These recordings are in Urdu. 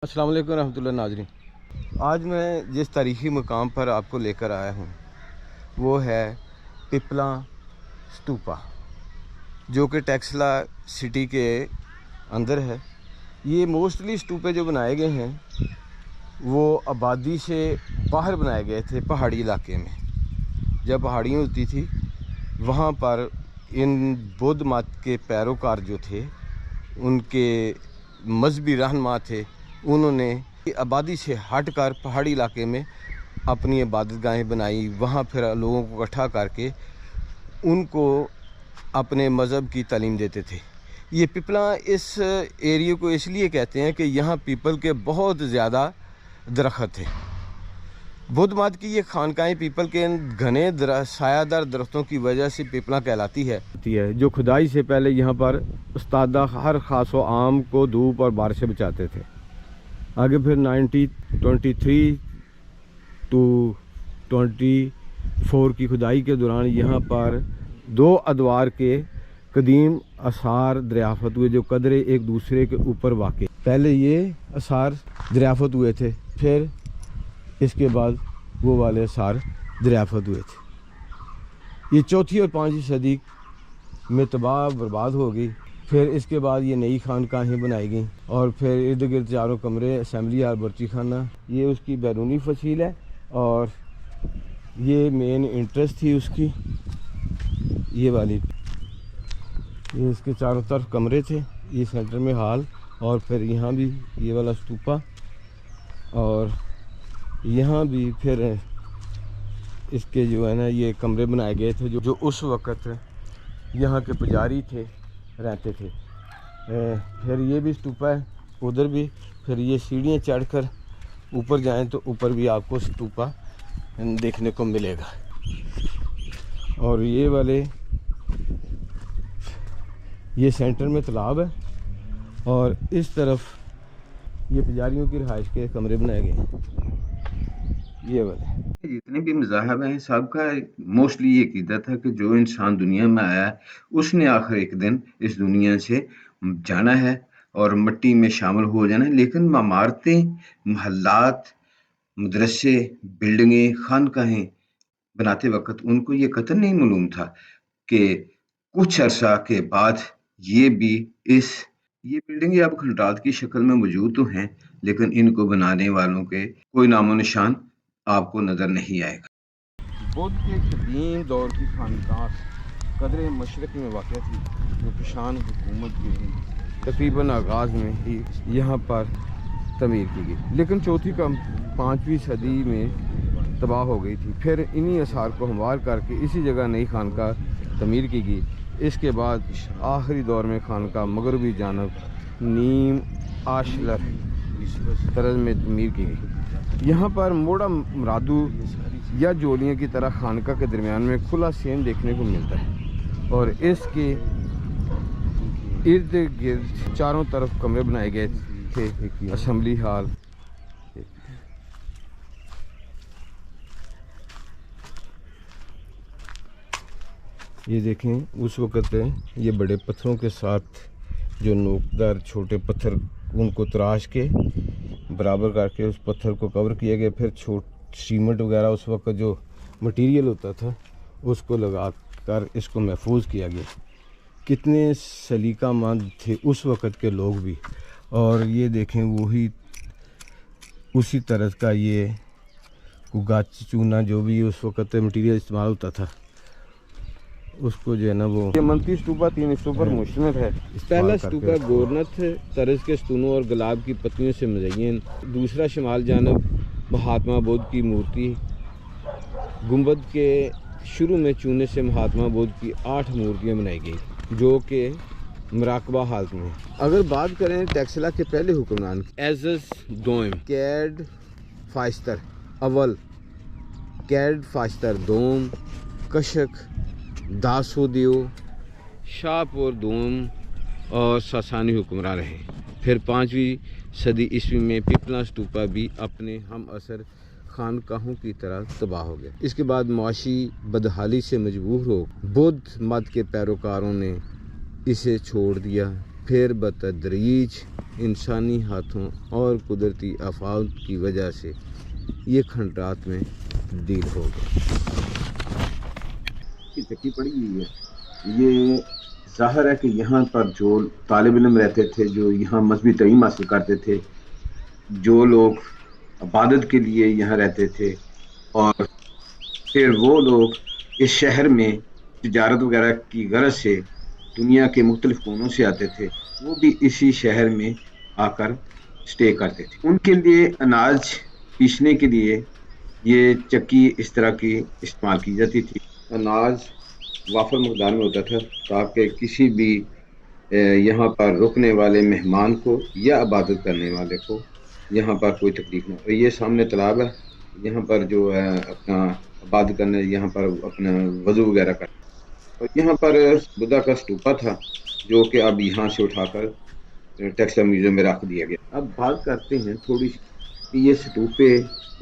السلام علیکم ورحمۃ اللہ ناظرین، آج میں جس تاریخی مقام پر آپ کو لے کر آیا ہوں وہ ہے پپلا اسٹوپا، جو کہ ٹیکسلا سٹی کے اندر ہے۔ یہ موسٹلی اسٹوپے جو بنائے گئے ہیں وہ آبادی سے باہر بنائے گئے تھے، پہاڑی علاقے میں۔ جب پہاڑیاں ہوتی تھی وہاں پر ان بدھ مت کے پیروکار جو تھے، ان کے مذہبی رہنما تھے، انہوں نے آبادی سے ہٹ کر پہاڑی علاقے میں اپنی عبادت گاہیں بنائی، وہاں پھر لوگوں کو اکٹھا کر کے ان کو اپنے مذہب کی تعلیم دیتے تھے۔ یہ پپلا اس ایریے کو اس لیے کہتے ہیں کہ یہاں پیپل کے بہت زیادہ درخت تھے۔ بدھ مت کی یہ خانقاہیں پیپل کے گھنے سایہ دار درختوں کی وجہ سے پپلا کہلاتی ہے، جو کھدائی سے پہلے یہاں پر استادہ ہر خاص و عام کو دھوپ اور بارش سے بچاتے تھے۔ آگے پھر 1923 to 24 کی کھدائی کے دوران یہاں پر 2 ادوار کے قدیم آثار دریافت ہوئے، جو قدرے ایک دوسرے کے اوپر واقع۔ پہلے یہ آثار دریافت ہوئے تھے، پھر اس کے بعد وہ والے آثار دریافت ہوئے تھے۔ یہ 4 اور 5 صدی میں تباہ برباد ہو گئی۔ پھر اس کے بعد یہ نئی خانقاہیں بنائی گئیں، اور پھر ارد گرد 4 کمرے، اسمبلی ہال، برچی خانہ، یہ اس کی بیرونی فصیل ہے، اور یہ مین انٹرسٹ تھی اس کی، یہ والی۔ یہ اس کے چاروں طرف کمرے تھے، یہ سینٹر میں ہال، اور پھر یہاں بھی یہ والا اسٹوپا، اور یہاں بھی پھر اس کے جو ہے نا یہ کمرے بنائے گئے تھے جو اس وقت یہاں کے پجاری تھے رہتے تھے۔ پھر یہ بھی اسٹوپا ہے ادھر بھی، پھر یہ سیڑھیاں چڑھ کر اوپر جائیں تو اوپر بھی آپ کو اسٹوپا دیکھنے کو ملے گا۔ اور یہ والے یہ سینٹر میں تالاب ہے، اور اس طرف یہ پجاریوں کی رہائش کے کمرے بنائے گئے ہیں۔ یہ والے جتنے بھی مذاہب ہیں سب کا موسٹلی یہ عقیدت ہے کہ جو انسان دنیا میں آیا ہے اس نے آخر ایک دن اس دنیا سے جانا ہے اور مٹی میں شامل ہو جانا ہے، لیکن عمارتیں، محلات، مدرسے، بلڈنگیں، خانقاہیں بناتے وقت ان کو یہ قطعاً نہیں معلوم تھا کہ کچھ عرصہ کے بعد یہ بلڈنگیں اب کھنڈرات کی شکل میں موجود تو ہیں، لیکن ان کو بنانے والوں کے کوئی نام و نشان آپ کو نظر نہیں آئے گا۔ بدھ کے قدیم دور کی خانقاہ قدرے مشرق میں واقع تھی، جو کشان حکومت کے تقریباً آغاز میں ہی یہاں پر تعمیر کی گئی، لیکن 4 صدی میں تباہ ہو گئی تھی۔ پھر انہی آثار کو ہموار کر کے اسی جگہ نئی خانقاہ تعمیر کی گئی۔ اس کے بعد آخری دور میں خانقاہ مغربی جانب نیم آشلر طرز میں تعمیر کی گئی۔ یہاں پر موڑا مرادو یا جولیاں کی طرح خانقاہ کے درمیان میں کھلا سین دیکھنے کو ملتا ہے، اور اس کے ارد گرد چاروں طرف کمرے بنائے گئے تھے، اسمبلی ہال۔ یہ دیکھیں اس وقت یہ بڑے پتھروں کے ساتھ جو نوکدار چھوٹے پتھر ان کو تراش کے برابر کر کے اس پتھر کو کور کیا گیا، پھر سیمنٹ وغیرہ اس وقت جو مٹیریل ہوتا تھا اس کو لگا کر اس کو محفوظ کیا گیا۔ کتنے سلیقہ مند تھے اس وقت کے لوگ بھی۔ اور یہ دیکھیں وہی اسی طرح کا یہ گاچ چونا جو بھی اس وقت مٹیریل استعمال ہوتا تھا اس کو جو ہے نا وہ منتی اسٹوپا 3 اسٹوپ پر مشتمل ہے۔ پہلا اسٹوپا گورنت طرز کے ستونوں اور گلاب کی پتیوں سے مزین، دوسرا شمال جانب مہاتما بدھ کی مورتی، گنبد کے شروع میں چونے سے مہاتما بدھ کی 8 مورتیاں بنائی گئی جو کہ مراقبہ حالت میں۔ اگر بات کریں ٹیکسلا کے پہلے حکمران ایزز دوم، کیڈ فائستر اول، کیڈ فائستر دوم، کشک، داسودیو، شاہپور دوم اور ساسانی حکمراں رہے۔ پھر 5ویں صدی عیسوی میں پپلا اسٹوپا بھی اپنے ہم عصر خانقاہوں کی طرح تباہ ہو گیا۔ اس کے بعد معاشی بدحالی سے مجبور ہو بدھ مت کے پیروکاروں نے اسے چھوڑ دیا۔ پھر بتدریج انسانی ہاتھوں اور قدرتی آفات کی وجہ سے یہ کھنڈرات میں تبدیل ہو گئے. کی چکی پڑی ہوئی ہے. یہ ظاہر ہے کہ یہاں پر جو طالب علم رہتے تھے، جو یہاں مذہبی تعلیم حاصل کرتے تھے، جو لوگ عبادت کے لیے یہاں رہتے تھے، اور پھر وہ لوگ اس شہر میں تجارت وغیرہ کی غرض سے دنیا کے مختلف کونوں سے آتے تھے، وہ بھی اسی شہر میں آ کر سٹے کرتے تھے. ان کے لیے اناج پیسنے کے لیے یہ چکی اس طرح کی استعمال کی جاتی تھی. اناج وافر مقدار میں ہوتا تھا تاکہ کسی بھی یہاں پر رکنے والے مہمان کو یا عبادت کرنے والے کو یہاں پر کوئی تکلیف نہ ہو. یہ سامنے تالاب ہے، یہاں پر جو ہے اپنا عبادت کرنے، یہاں پر اپنا وضو وغیرہ کرنا. اور یہاں پر بدھا کا اسٹوپا تھا جو کہ اب یہاں سے اٹھا کر ٹیکسٹائل میوزیم میں رکھ دیا گیا. اب بات کرتے ہیں تھوڑی سی کہ یہ اسٹوپے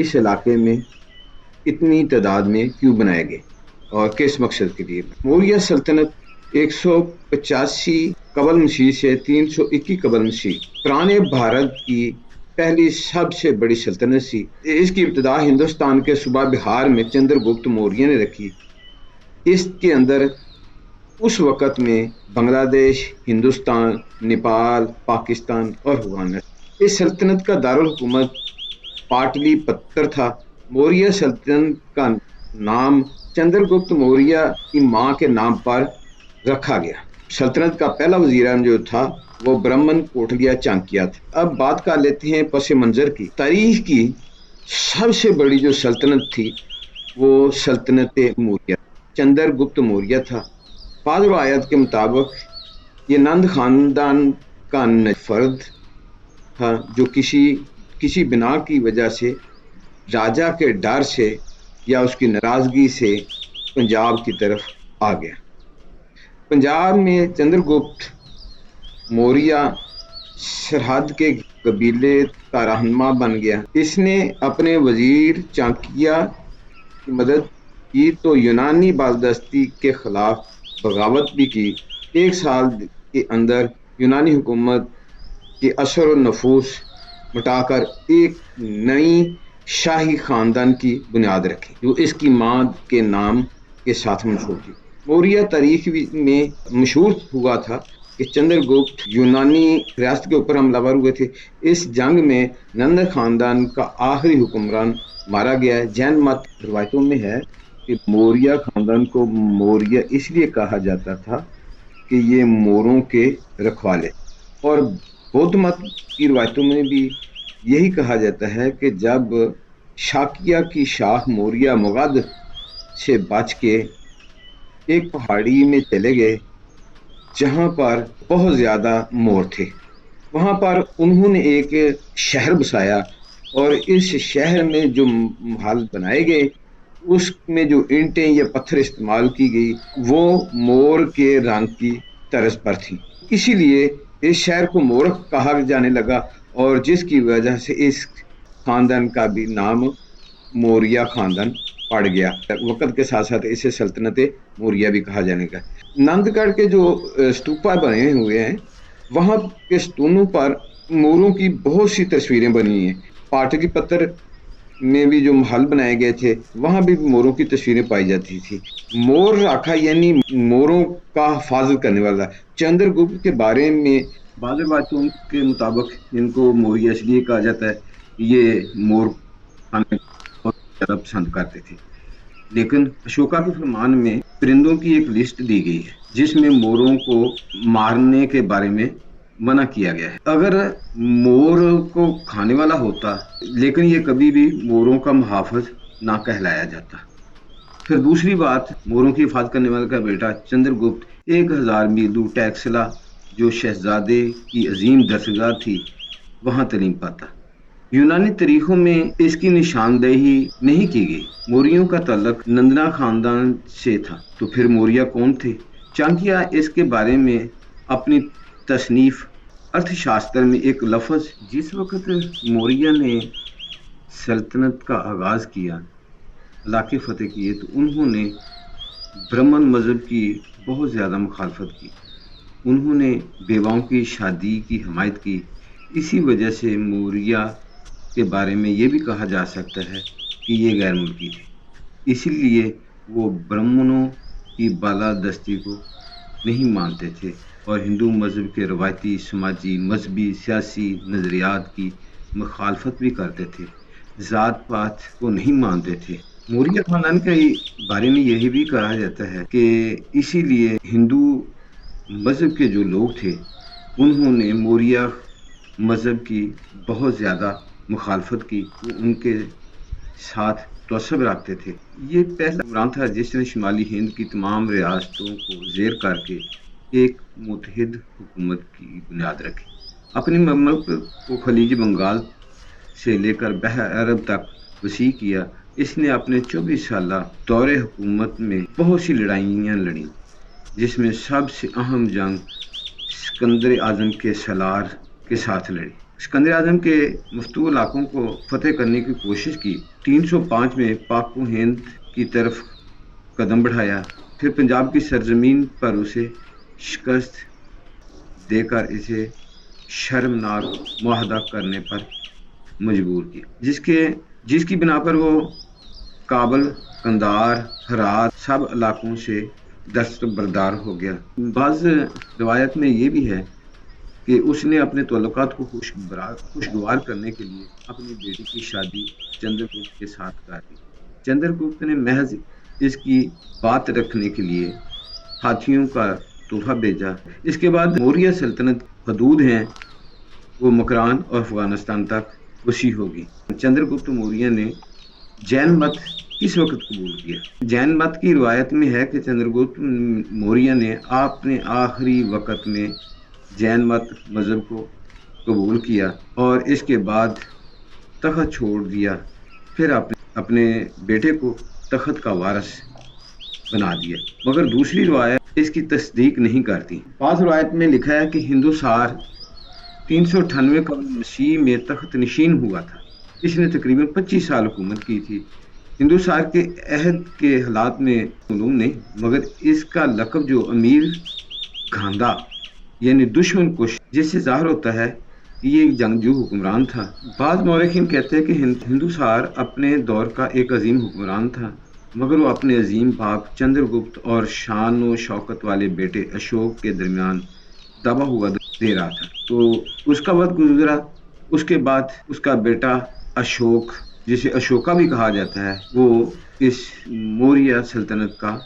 اس علاقے میں اتنی تعداد میں کیوں بنائے گئے اور کس مقصد کے لیے. موریہ سلطنت 185 قبل مسیح سے 321 قبل مسیح پرانے بھارت کی پہلی سب سے بڑی سلطنت تھی. اس کی ابتدا ہندوستان کے صوبہ بہار میں چندر گپت موریہ نے رکھی. اس کے اندر اس وقت میں بنگلہ دیش، ہندوستان، نیپال، پاکستان اور افغانستان. اس سلطنت کا دارالحکومت پاٹلی پتر تھا. موریہ سلطنت کا نام چندر گپت موریہ کی ماں کے نام پر رکھا گیا. سلطنت کا پہلا وزیر اعظم جو تھا وہ برہمن کوٹلیا چانکیہ تھا. اب بات کر لیتے ہیں پس منظر کی. تاریخ کی سب سے بڑی جو سلطنت تھی وہ سلطنت موریہ چندر گپت موریہ تھا. بعض روایت کے مطابق یہ نند خاندان کا فرد تھا جو کسی بنا کی وجہ سے راجا کے ڈر سے یا اس کی ناراضگی سے پنجاب کی طرف آ گیا. پنجاب میں چندر گپت موریہ سرحد کے قبیلے کا رہنما بن گیا. اس نے اپنے وزیر چانکیہ کی مدد کی تو یونانی بالادستی کے خلاف بغاوت بھی کی. 1 سال کے اندر یونانی حکومت کے اثر و نفوذ مٹا کر ایک نئی شاہی خاندان کی بنیاد رکھی جو اس کی ماں کے نام کے ساتھ مشہور تھی. موریہ تاریخ میں مشہور ہوا تھا کہ چندر گپت یونانی ریاست کے اوپر حملہ ور ہوئے تھے. اس جنگ میں نند خاندان کا آخری حکمران مارا گیا. جین مت روایتوں میں ہے کہ موریہ خاندان کو موریہ اس لیے کہا جاتا تھا کہ یہ موروں کے رکھوالے، اور بدھ مت کی روایتوں میں بھی یہی کہا جاتا ہے کہ جب شاکیہ کی شاخ موریہ مگدھ سے بچ کے ایک پہاڑی میں چلے گئے جہاں پر بہت زیادہ مور تھے، وہاں پر انہوں نے ایک شہر بسایا، اور اس شہر میں جو محل بنائے گئے اس میں جو اینٹیں یا پتھر استعمال کی گئی وہ مور کے رنگ کی طرز پر تھی. اسی لیے اس شہر کو مورخ کہا جانے لگا، اور جس کی وجہ سے اس خاندان کا بھی نام موریہ خاندان پڑ گیا. وقت کے ساتھ ساتھ اسے سلطنت موریہ بھی کہا جانے لگا. نند گڑھ کے جو اسٹوپا بنے ہوئے ہیں وہاں کے ستونوں پر موروں کی بہت سی تصویریں بنی ہیں. پاٹلی پتر میں بھی جو محل بنائے گئے تھے وہاں بھی موروں کی تصویریں پائی جاتی تھی. مور راکھا یعنی موروں کا حفاظت کرنے والا. چندر گپت کے بارے میں بعض روایتوں کے مطابق ان کو موریہ اس لیے کہا جاتا ہے کہ یہ مور کھانے بہت زیادہ پسند کرتے تھے. لیکن اشوکا کے فرمان میں پرندوں کی ایک لسٹ دی گئی ہے جس میں موروں کو مارنے کے بارے میں منع کیا گیا ہے. اگر مور کو کھانے والا ہوتا لیکن یہ کبھی بھی موروں کا محافظ نہ کہلایا جاتا. پھر دوسری بات، موروں کی حفاظت کرنے والے کا بیٹا چندر گپت 1000 میل دور ٹیکسلا جو شہزادے کی عظیم درسگاہ تھی وہاں تعلیم پاتا. یونانی تاریخوں میں اس کی نشاندہی نہیں کی گئی. موریوں کا تعلق نندنا خاندان سے تھا. تو پھر موریہ کون تھے؟ چانکیہ اس کے بارے میں اپنی تصنیف ارتھ شاستر میں ایک لفظ، جس وقت موریہ نے سلطنت کا آغاز کیا، علاقے فتح کیے، تو انہوں نے برہمن مذہب کی بہت زیادہ مخالفت کی. انہوں نے بیواؤں کی شادی کی حمایت کی. اسی وجہ سے موریہ کے بارے میں یہ بھی کہا جا سکتا ہے کہ یہ غیر ملکی تھے. اسی لیے وہ برہمنوں کی بالادستی کو نہیں مانتے تھے اور ہندو مذہب کے روایتی سماجی مذہبی سیاسی نظریات کی مخالفت بھی کرتے تھے. ذات پات کو نہیں مانتے تھے. موریہ خاندان کے بارے میں یہی بھی کہا جاتا ہے کہ اسی لیے ہندو مذہب کے جو لوگ تھے انہوں نے موریہ مذہب کی بہت زیادہ مخالفت کی. وہ ان کے ساتھ تعصب رکھتے تھے. یہ پہلا حکمران تھا جس نے شمالی ہند کی تمام ریاستوں کو زیر کر کے ایک متحد حکومت کی بنیاد رکھی. اپنی مملکت کو خلیج بنگال سے لے کر بحر عرب تک وسیع کیا. اس نے اپنے 24 سالہ دور حکومت میں بہت سی لڑائیاں لڑیں جس میں سب سے اہم جنگ سکندر اعظم کے سالار کے ساتھ لڑی. سکندر اعظم کے مفتوح علاقوں کو فتح کرنے کی کوشش کی. 305 میں پاک و ہند کی طرف قدم بڑھایا. پھر پنجاب کی سرزمین پر اسے شکست دے کر اسے شرمناک معاہدہ کرنے پر مجبور کیا جس کی بنا پر وہ کابل قندھار ہرات سب علاقوں سے دستبردار ہو گیا. بعض روایت میں یہ بھی ہے کہ اس نے اپنے تعلقات کو خوشگوار کرنے کے لیے اپنی بیٹی کی شادی چندر گپت کے ساتھ کر دی. چندر گپت نے محض اس کی بات رکھنے کے لیے ہاتھیوں کا تحفہ بھیجا. اس کے بعد موریہ سلطنت حدود ہیں وہ مکران اور افغانستان تک وسیع ہوگی. چندر گپت موریہ نے جین مت کس وقت قبول کیا؟ جین مت کی روایت میں ہے کہ چندر گپت موریہ نے اپنے آخری وقت میں جین مت مذہب کو قبول کیا اور اس کے بعد تخت چھوڑ دیا. پھر اپنے بیٹے کو تخت کا وارث بنا دیا. مگر دوسری روایت اس کی تصدیق نہیں کرتی. بعض روایت میں لکھا ہے کہ ہندوسار 398 قبل مسیح میں تخت نشین ہوا تھا. اس نے تقریباً 25 سال حکومت کی تھی. ہندوسار کے عہد کے حالات میں معلوم نہیں مگر اس کا لقب جو امیر گھاندا یعنی دشمن کش جس سے ظاہر ہوتا ہے کہ یہ ایک جنگجو حکمران تھا. بعض مورخین کہتے ہیں کہ ہندوسار اپنے دور کا ایک عظیم حکمران تھا مگر وہ اپنے عظیم باپ چندر گپت اور شان و شوکت والے بیٹے اشوک کے درمیان دبا ہوا دے رہا تھا. تو اس کا وقت گزرا. اس کے بعد اس کا بیٹا اشوک جسے اشوکا بھی کہا جاتا ہے وہ اس موریہ سلطنت کا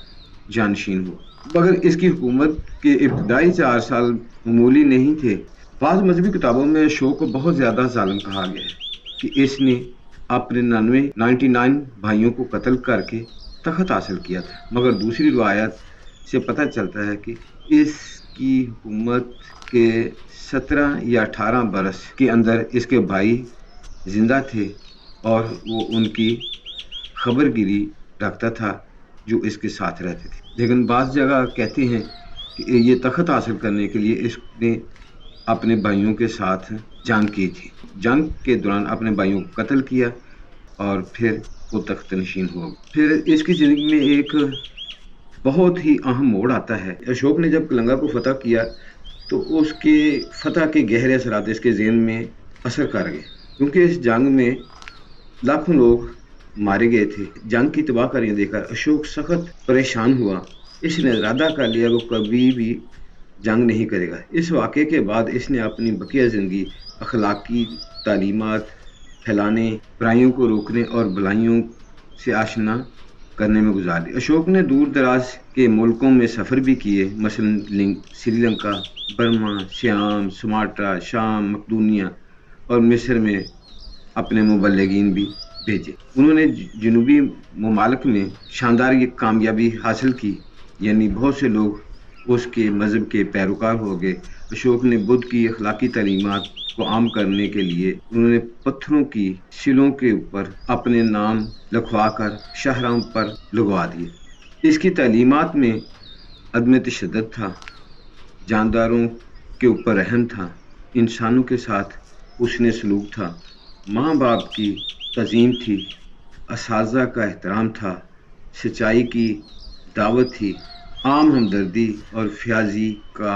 جانشین ہوا. مگر اس کی حکومت کے ابتدائی 4 سال معمولی نہیں تھے. بعض مذہبی کتابوں میں اشوک کو بہت زیادہ ظالم کہا گیا ہے کہ اس نے اپنے 99 بھائیوں کو قتل کر کے تخت حاصل کیا تھا. مگر دوسری روایت سے پتہ چلتا ہے کہ اس کی حکومت کے 17 یا 18 برس کے اندر اس کے بھائی زندہ تھے اور وہ ان کی خبر گیری رکھتا تھا جو اس کے ساتھ رہتے تھے. لیکن بعض جگہ کہتے ہیں کہ یہ تخت حاصل کرنے کے لیے اس نے اپنے بھائیوں کے ساتھ جنگ کی تھی. جنگ کے دوران اپنے بھائیوں کو قتل کیا اور پھر وہ تخت نشین ہو. پھر اس کی زندگی میں ایک بہت ہی اہم موڑ آتا ہے. اشوک نے جب کلنگا کو فتح کیا تو اس کے فتح کے گہرے اثرات اس کے ذہن میں اثر کر گئے کیونکہ اس جنگ میں لاکھوں لوگ مارے گئے تھے. جنگ کی تباہ کاریاں دیکھ کر اشوک سخت پریشان ہوا. اس نے ارادہ کر لیا وہ کبھی بھی جنگ نہیں کرے گا. اس واقعے کے بعد اس نے اپنی بقیہ زندگی اخلاقی تعلیمات پھیلانے برائیوں کو روکنے اور بھلائیوں سے آشنا کرنے میں گزار دی. اشوک نے دور دراز کے ملکوں میں سفر بھی کیے مثلا سری لنکا برما سیام سماٹرا شام مقدونیہ اور مصر میں اپنے مبلغین بھی بھیجے. انہوں نے جنوبی ممالک میں شاندار یہ کامیابی حاصل کی یعنی بہت سے لوگ اس کے مذہب کے پیروکار ہو گئے. اشوک نے بدھ کی اخلاقی تعلیمات کو عام کرنے کے لیے انہوں نے پتھروں کی سلوں کے اوپر اپنے نام لکھوا کر شاہراہوں پر لگوا دیے. اس کی تعلیمات میں عدم تشدد تھا, جانداروں کے اوپر رحم تھا, انسانوں کے ساتھ حسن سلوک تھا, ماں باپ کی تعظیم تھی, اساتذہ کا احترام تھا, سچائی کی دعوت تھی, عام ہمدردی اور فیاضی کا